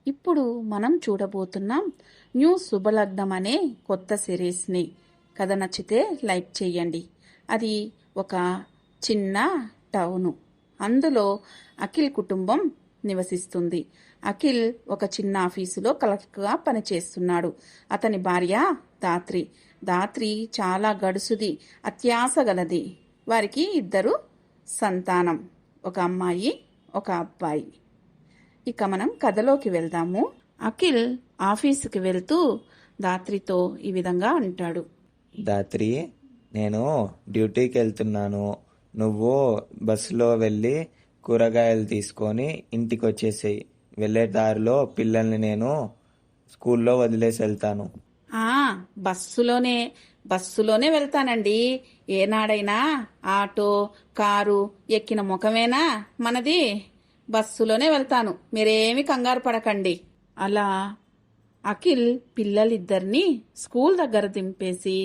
ఇప్పుడు మనం చూడబోతున్నాం న్యూ శుభలగ్నం అనే కొత్త సిరీస్ని. కథ నచ్చితే లైక్ చేయండి. అది ఒక చిన్న టౌను. అందులో అఖిల్ కుటుంబం నివసిస్తుంది. అఖిల్ ఒక చిన్న ఆఫీసులో కలెక్టర్గా పనిచేస్తున్నాడు. అతని భార్య దాత్రి. దాత్రి చాలా గడుసుది, అత్యాస గలది. వారికి ఇద్దరు సంతానం, ఒక అమ్మాయి ఒక అబ్బాయి. ఇక మనం కథలోకి వెళ్దాము. అఖిల్ ఆఫీసుకి వెళ్తూ దాత్రితో ఈ విధంగా అంటాడు. దాత్రి, నేను డ్యూటీకి వెళ్తున్నాను. నువ్వు బస్సులో వెళ్ళి కూరగాయలు తీసుకొని ఇంటికి వచ్చేసేయి. వెళ్ళే దారిలో పిల్లల్ని నేను స్కూల్లో వదిలేసి వెళ్తాను. బస్సులోనే వెళ్తానండి. ఏనాడైనా ఆటో కారు ఎక్కిన ముఖమేనా మనది? బస్సులోనే వెళ్తాను, మీరేమి కంగారు పడకండి. అలా అఖిల్ పిల్లలిద్దరినీ స్కూల్ దగ్గర దింపేసి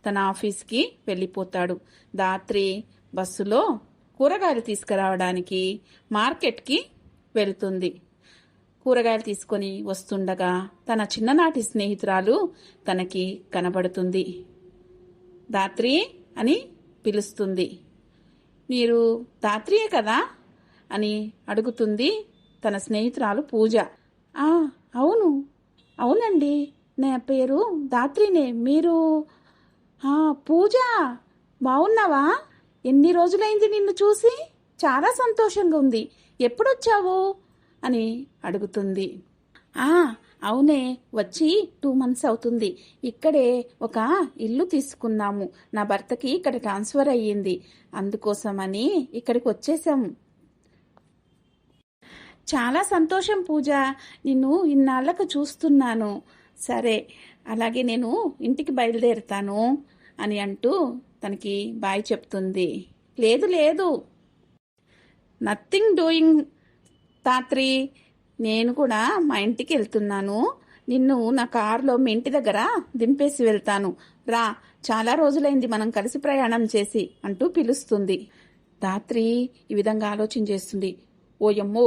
తన ఆఫీస్కి వెళ్ళిపోతాడు. దాత్రి బస్సులో కూరగాయలు తీసుకురావడానికి మార్కెట్కి వెళ్తుంది. కూరగాయలు తీసుకొని వస్తుండగా తన చిన్ననాటి స్నేహితురాలు తనకి కనబడుతుంది. దాత్రి అని పిలుస్తుంది. మీరు దాత్రియే కదా అని అడుగుతుంది తన స్నేహితురాలు పూజ. అవునండి, నా పేరు దాత్రినే. మీరు పూజ, బాగున్నావా? ఎన్ని రోజులైంది నిన్ను చూసి? చాలా సంతోషంగా ఉంది. ఎప్పుడొచ్చావు అని అడుగుతుంది. అవునే, వచ్చి 2 months అవుతుంది. ఇక్కడే ఒక ఇల్లు తీసుకున్నాము. నా భర్తకి ఇక్కడ ట్రాన్స్ఫర్ అయ్యింది, అందుకోసమని ఇక్కడికి వచ్చేసాము. చాలా సంతోషం పూజ, నిన్ను ఇన్నాళ్లకు చూస్తున్నాను. సరే, అలాగే నేను ఇంటికి బయలుదేరుతాను అని అంటూ తనకి బాయ్ చెప్తుంది. లేదు, నథింగ్ డూయింగ్ తాత్రి, నేను కూడా మా ఇంటికి వెళ్తున్నాను. నిన్ను నా కారులో మీ ఇంటి దగ్గర దింపేసి వెళ్తాను. రా, చాలా రోజులైంది మనం కలిసి ప్రయాణం చేసి అంటూ పిలుస్తుంది. తాత్రి ఈ విధంగా ఆలోచన చేస్తుంది. ఓయమ్మో,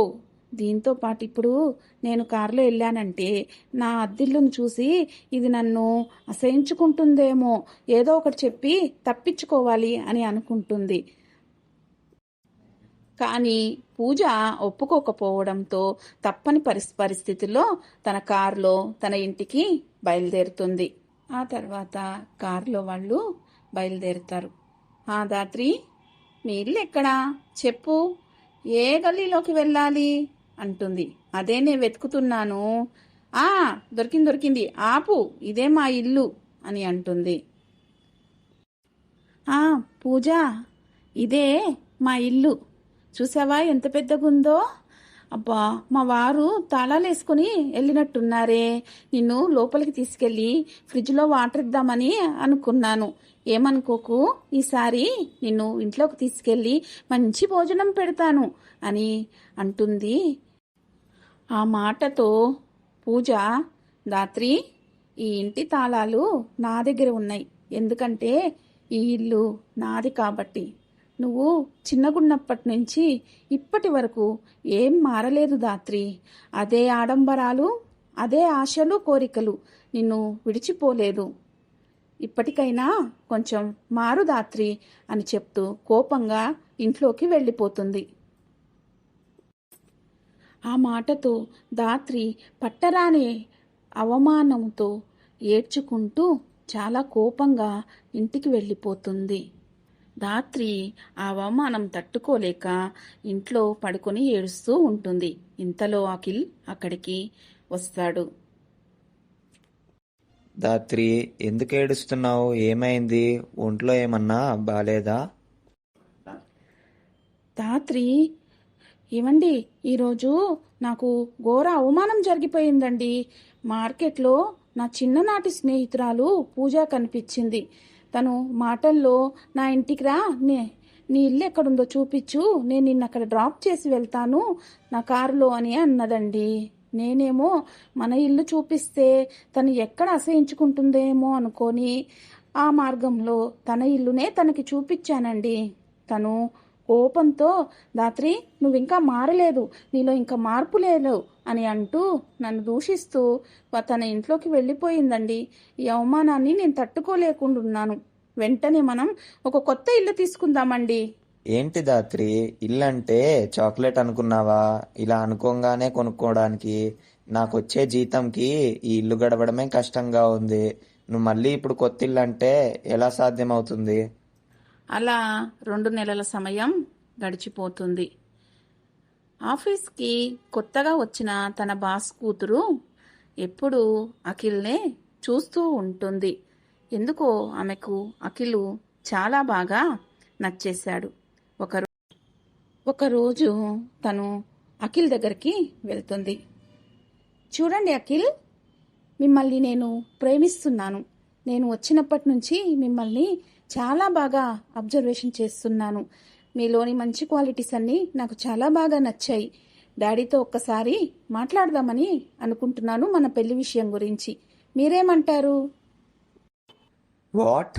దీంతో పాటు ఇప్పుడు నేను కారులో వెళ్ళానంటే నా అద్దిల్లును చూసి ఇది నన్ను అసహించుకుంటుందేమో, ఏదో ఒకటి చెప్పి తప్పించుకోవాలి అని అనుకుంటుంది. కానీ పూజ ఒప్పుకోకపోవడంతో తప్పని పరిస్థితిలో తన కారులో తన ఇంటికి బయలుదేరుతుంది. ఆ తర్వాత కారులో వాళ్ళు బయలుదేరుతారు. దాత్రి, మీ ఇల్లు ఎక్కడా చెప్పు, ఏ గల్లీలోకి వెళ్ళాలి అంటుంది. అదే నేను వెతుకుతున్నాను. దొరికింది, ఆపు, ఇదే మా ఇల్లు అని అంటుంది. పూజ, ఇదే మా ఇల్లు, చూసావా ఎంత పెద్దగుందో? అబ్బా, మా వారు తాళాలు వేసుకుని వెళ్ళినట్టున్నారే. నిన్ను లోపలికి తీసుకెళ్ళి ఫ్రిడ్జ్లో వాటర్ ఇద్దామని అనుకున్నాను. ఏమనుకోకు, ఈసారి నిన్ను ఇంట్లోకి తీసుకెళ్ళి మంచి భోజనం పెడతాను అని అంటుంది. ఆ మాటతో పూజ, దాత్రి, ఈ ఇంటి తాళాలు నా దగ్గర ఉన్నాయి. ఎందుకంటే ఈ ఇల్లు నాది కాబట్టి. నువ్వు చిన్నగున్నప్పటి నుంచి ఇప్పటి వరకు ఏం మారలేదు దాత్రి. అదే ఆడంబరాలు, అదే ఆశలు, కోరికలు నిన్ను విడిచిపోలేదు. ఇప్పటికైనా కొంచెం మారు దాత్రి అని చెప్తూ కోపంగా ఇంట్లోకి వెళ్ళిపోతుంది. ఆ మాటతో దాత్రి పట్టరాని అవమానంతో ఏడ్చుకుంటూ చాలా కోపంగా ఇంటికి వెళ్ళిపోతుంది. దాత్రి ఆ అవమానం తట్టుకోలేక ఇంట్లో పడుకొని ఏడుస్తూ ఉంటుంది. ఇంతలో అఖిల్ అక్కడికి వస్తాడు. దాత్రి, ఎందుకు ఏడుస్తున్నావు? ఏమైంది? ఒంట్లో ఏమన్నా బాలేదా? దాత్రి, ఏమండి, ఈరోజు నాకు ఘోర అవమానం జరిగిపోయిందండి. మార్కెట్లో నా చిన్ననాటి స్నేహితురాలు పూజ కనిపించింది. తను మాటల్లో నా ఇంటికి రా, నీ ఇల్లు ఎక్కడుందో చూపించు, నేను నిన్ను అక్కడ డ్రాప్ చేసి వెళ్తాను నా కారులో అని అన్నదండి. నేనేమో మన ఇల్లు చూపిస్తే తను ఎక్కడ అసహించుకుంటుందేమో అనుకొని ఆ మార్గంలో తన ఇల్లునే తనకి చూపించానండి. తను కోపంతో, దాత్రి, నువ్వింకా మారలేదు, నీలో ఇంకా మార్పు లేదు, అని అంటూ నన్ను దూషిస్తూ తన ఇంట్లోకి వెళ్ళిపోయిందండి. ఈ అవమానాన్ని నేను తట్టుకోలేకుండున్నాను. వెంటనే మనం ఒక కొత్త ఇల్లు తీసుకుందామండి. ఏంటి దాత్రి, ఇల్లంటే చాక్లెట్ అనుకున్నావా? ఇలా అనుకోగానే కొనుక్కోవడానికి నాకొచ్చే జీతంకి ఈ ఇల్లు గడవడమే కష్టంగా ఉంది. నువ్వు మళ్ళీ ఇప్పుడు కొత్త ఇల్లు అంటే ఎలా సాధ్యమవుతుంది? అలా 2 నెలల సమయం గడిచిపోతుంది. ఆఫీస్కి కొత్తగా వచ్చిన తన బాస్ కూతురు ఎప్పుడూ అఖిల్నే చూస్తూ ఉంటుంది. ఎందుకో ఆమెకు అఖిల్ చాలా బాగా నచ్చేశాడు. ఒకరోజు తను అఖిల్ దగ్గరికి వెళ్తుంది. చూడండి అఖిల్, మిమ్మల్ని నేను ప్రేమిస్తున్నాను. నేను వచ్చినప్పటి నుంచి మిమ్మల్ని చాలా బాగా అబ్జర్వేషన్ చేస్తున్నాను. మీలోని మంచి క్వాలిటీస్ అన్నీ నాకు చాలా బాగా నచ్చాయి. డాడీతో ఒక్కసారి మాట్లాడదామని అనుకుంటున్నాను మన పెళ్లి విషయం గురించి. మీరేమంటారు? వాట్?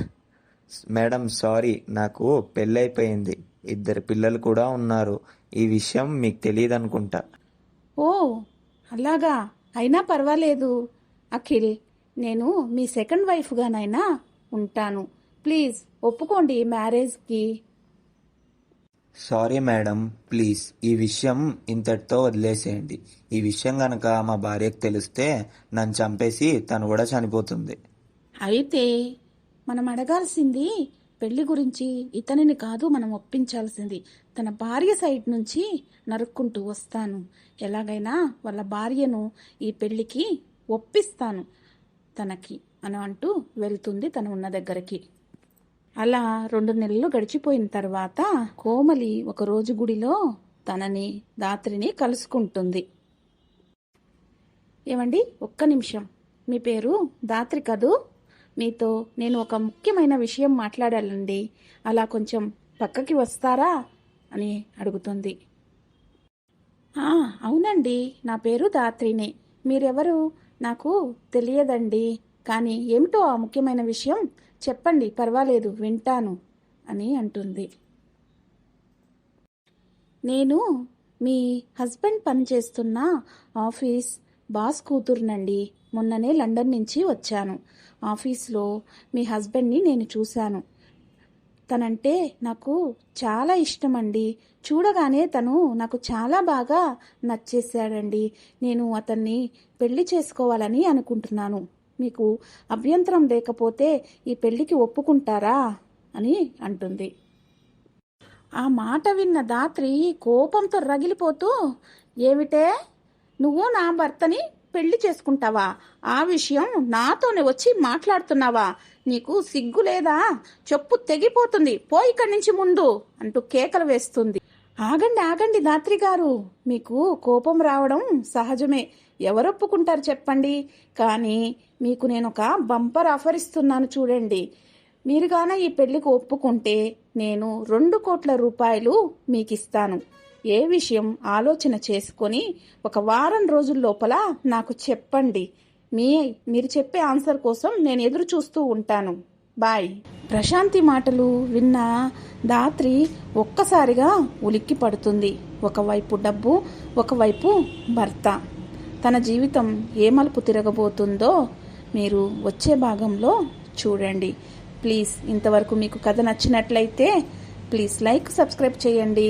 మేడం సారీ, నాకు పెళ్ళైపోయింది. 2 పిల్లలు కూడా ఉన్నారు. ఈ విషయం మీకు తెలియదు అనుకుంటా. ఓ అలాగా, అయినా పర్వాలేదు అఖిల్, నేను మీ సెకండ్ వైఫ్గానైనా ఉంటాను. ప్లీజ్ ఒప్పుకోండి మ్యారేజ్కి. సారీ మేడం, ప్లీజ్ ఈ విషయం ఇంతటితో వదిలేసేయండి. ఈ విషయం గనక మా భార్యకు తెలిస్తే నన్ను చంపేసి తను కూడా చనిపోతుంది. అయితే మనం అడగాల్సింది పెళ్లి గురించి ఇతనిని కాదు, మనం ఒప్పించాల్సింది తన భార్య సైడ్ నుంచి నరుక్కుంటూ వస్తాను. ఎలాగైనా వాళ్ళ భార్యను ఈ పెళ్లికి ఒప్పిస్తాను తనకి అని అంటూ వెళ్తుంది తను ఉన్న దగ్గరికి. అలా 2 నెలలు గడిచిపోయిన తర్వాత కోమలి ఒకరోజు గుడిలో తనని దాత్రిని కలుసుకుంటుంది. ఏమండి, ఒక్క నిమిషం, మీ పేరు దాత్రి కదూ? మీతో నేను ఒక ముఖ్యమైన విషయం మాట్లాడాలండి. అలా కొంచెం పక్కకి వస్తారా అని అడుగుతుంది. అవునండి, నా పేరు దాత్రినే. మీరెవరు నాకు తెలియదండి. కానీ ఏమిటో ఆ ముఖ్యమైన విషయం చెప్పండి, పర్వాలేదు వింటాను అని అంటుంది. నేను మీ హస్బెండ్ పనిచేస్తున్న ఆఫీస్ బాస్ కూతురునండి. మొన్ననే లండన్ నుంచి వచ్చాను. ఆఫీస్లో మీ హస్బెండ్ని నేను చూశాను. తనంటే నాకు చాలా ఇష్టమండి. చూడగానే తను నాకు చాలా బాగా నచ్చేసాడండి. నేను అతన్ని పెళ్లి చేసుకోవాలని అనుకుంటున్నాను. మీకు అభ్యంతరం లేకపోతే ఈ పెళ్లికి ఒప్పుకుంటారా అని అంటుంది. ఆ మాట విన్న దాత్రి కోపంతో రగిలిపోతూ, ఏమిటే, నువ్వు నా భర్తని పెళ్లి చేసుకుంటావా? ఆ విషయం నాతోనే వచ్చి మాట్లాడుతున్నావా? నీకు సిగ్గు లేదా? చెప్పు తెగిపోతుంది, పోయి ఇక్కడి నుంచి ముందు అంటూ కేకలు వేస్తుంది. ఆగండి ఆగండి దాత్రి గారు, మీకు కోపం రావడం సహజమే. ఎవరొప్పుకుంటారు చెప్పండి. కానీ మీకు నేను ఒక బంపర్ ఆఫర్ ఇస్తున్నాను చూడండి. మీరుగాన ఈ పెళ్లికి ఒప్పుకుంటే నేను 2 కోట్ల రూపాయలు మీకు ఇస్తాను. ఏ విషయం ఆలోచన చేసుకొని 1 వారం రోజుల లోపల నాకు చెప్పండి. మీరు చెప్పే ఆన్సర్ కోసం నేను ఎదురు చూస్తూ ఉంటాను. బాయ్. ప్రశాంతి మాటలు విన్న దాత్రి ఒక్కసారిగా ఉలిక్కి పడుతుంది. ఒకవైపు డబ్బు, ఒకవైపు భర్త. తన జీవితం ఏ మలుపు తిరగబోతుందో మీరు వచ్చే భాగంలో చూడండి. ప్లీజ్ ఇంతవరకు మీకు కథ నచ్చినట్లయితే ప్లీజ్ లైక్, సబ్స్క్రైబ్ చేయండి.